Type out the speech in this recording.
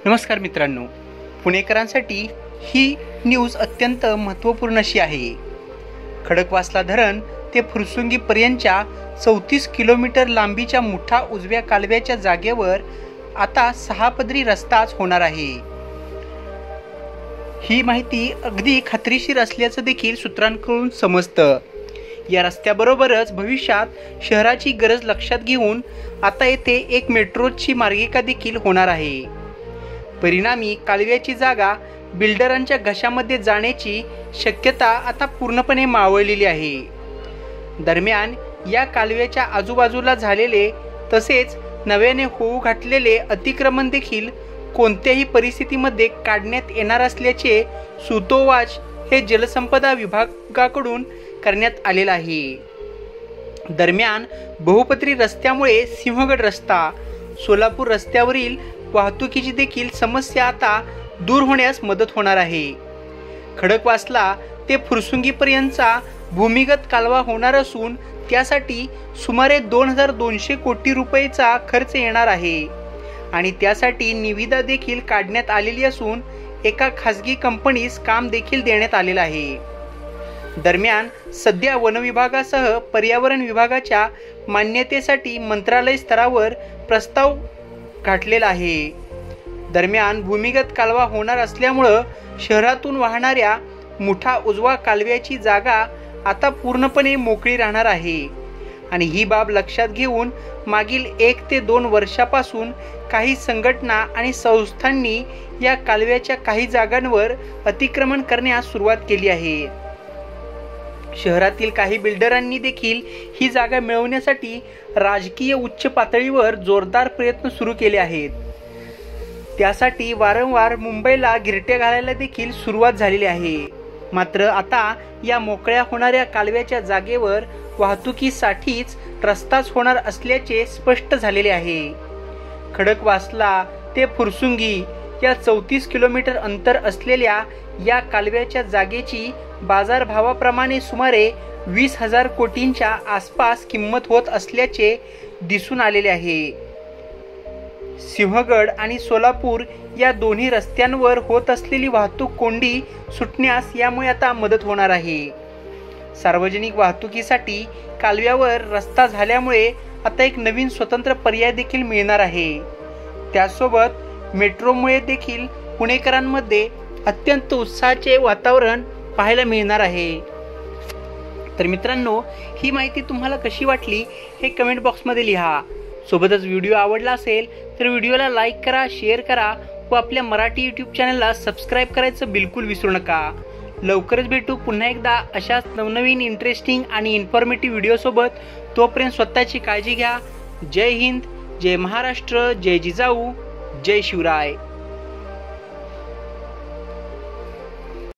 नमस्कार मित्रांनो, पुणेकरांसाठी ही न्यूज अत्यंत महत्त्वपूर्ण अशी आहे। खडकवासला धरण ते फुरसुंगीपर्यंतच्या 34 किलोमीटर लांबीच्या मुठा उजव्या कालव्याच्या जागेवर आता 6 पदरी रस्ताच होणार आहे। ही माहिती अगदी खात्रीशीर असल्याचं देखील सूत्रांकडून समजतं। या रस्त्याबरोबरच भविष्यात शहराची गरज लक्षात घेऊन आता येथे एक मेट्रोची मार्गिका देखील होणार आहे। परिणामी कालव्याची जागा बिल्डरांच्या घशामध्ये जाण्याची शक्यता आता पूर्णपणे मावळलेली आहे। दरम्यान या कालव्याच्या आजूबाजूला झालेले तसेच नव्याने होऊ घातलेले अतिक्रमण देखील कोणत्याही परिस्थितीमध्ये काढण्यात येणार असल्याचे सूतोवाच हे जलसंपदा विभागाकडून करण्यात आलेला आहे। दरम्यान बहुपत्री रस्त्यामुळे सिंहगड रस्ता, सोलापूर रस्त्यावरील वाहतुकीची देखील समस्या आता दूर होण्यास मदत होणार आहे। खडकवासला ते फुरसुंगीपर्यंतचा भूमिगत कालवा होणार असून त्यासाठी सुमारे 2200 कोटी रुपयेचा खर्च येणार आहे आणि त्यासाठी निविदा देखील काढण्यात आलेली असून एका खासगी कंपनीस काम देखील देण्यात आलेलं आहे। दरम्यान सध्या वन विभागासह पर्यावरण विभागाच्या मान्यतेसाठी मंत्रालय स्तरावर प्रस्ताव घातलेला आहे। दरम्यान भूमिगत कालवा होणार असल्यामुळे शहरातून वाहणाऱ्या मुठा उजवा कालव्याची जागा आता पूर्णपणे मोकळी राहणार आहे आणि ही बाब लक्षात घेऊन मागील 1 ते 2 वर्षापासून काही संघटना आणि संस्थांनी या कालव्याच्या काही जागांवर अतिक्रमण करण्यास सुरुवात केली आहे। शहरातील काही बिल्डरांनी देखील ही जागा मिळवण्यासाठी राजकीय उच्च पातळीवर जोरदार प्रयत्न सुरू केले आहेत। त्यासाठी वारंवार मुंबईला गिरट्या घालायला देखील सुरुवात झालेली आहे। मात्र आता या मोकळ्या होणाऱ्या कालव्याच्या जागेवर वाहतुकीसाठीच रस्ताच होणार असल्याचे स्पष्ट झालेले आहे। खडकवासला ते फुरसुंगी या 34 किलोमीटर अंतर असलेल्या या कालव्याच्या जागेची बाजारभावाप्रमाणे सुमारे 20,000 कोटींच्या आसपास किंमत होत असल्याचे दिसून आलेले आहे। सिंहगड आणि सोलापूर या दोन्ही रस्त्यांवर होत असलेली वाहतूक कोंडी सुटण्यास यामुळे आता मदत होणार आहे। सार्वजनिक वाहतुकीसाठी कालव्यावर रस्ता झाल्यामुळे आता एक नवीन स्वतंत्र पर्याय देखील मिळणार आहे। त्यासोबत मेट्रोमुळे देखील पुणेकरांमध्ये अत्यंत उत्साहाचे वातावरण पाहायला मिळणार आहे। तर मित्रांनो, ही माहिती तुम्हाला कशी वाटली हे कमेंट बॉक्समध्ये लिहा। सोबतच व्हिडिओ आवडला असेल तर व्हिडिओला लाईक करा, शेअर करा व आपल्या मराठी यूट्यूब चॅनलला सबस्क्राईब करायचं बिलकुल विसरू नका। लवकरच भेटू पुन्हा एकदा अशाच नवनवीन इंटरेस्टिंग आणि इन्फॉर्मेटिव्ह व्हिडिओसोबत। तोपर्यंत स्वतःची काळजी घ्या। जय हिंद, जय महाराष्ट्र, जय जिजाऊ, जय शिवराय।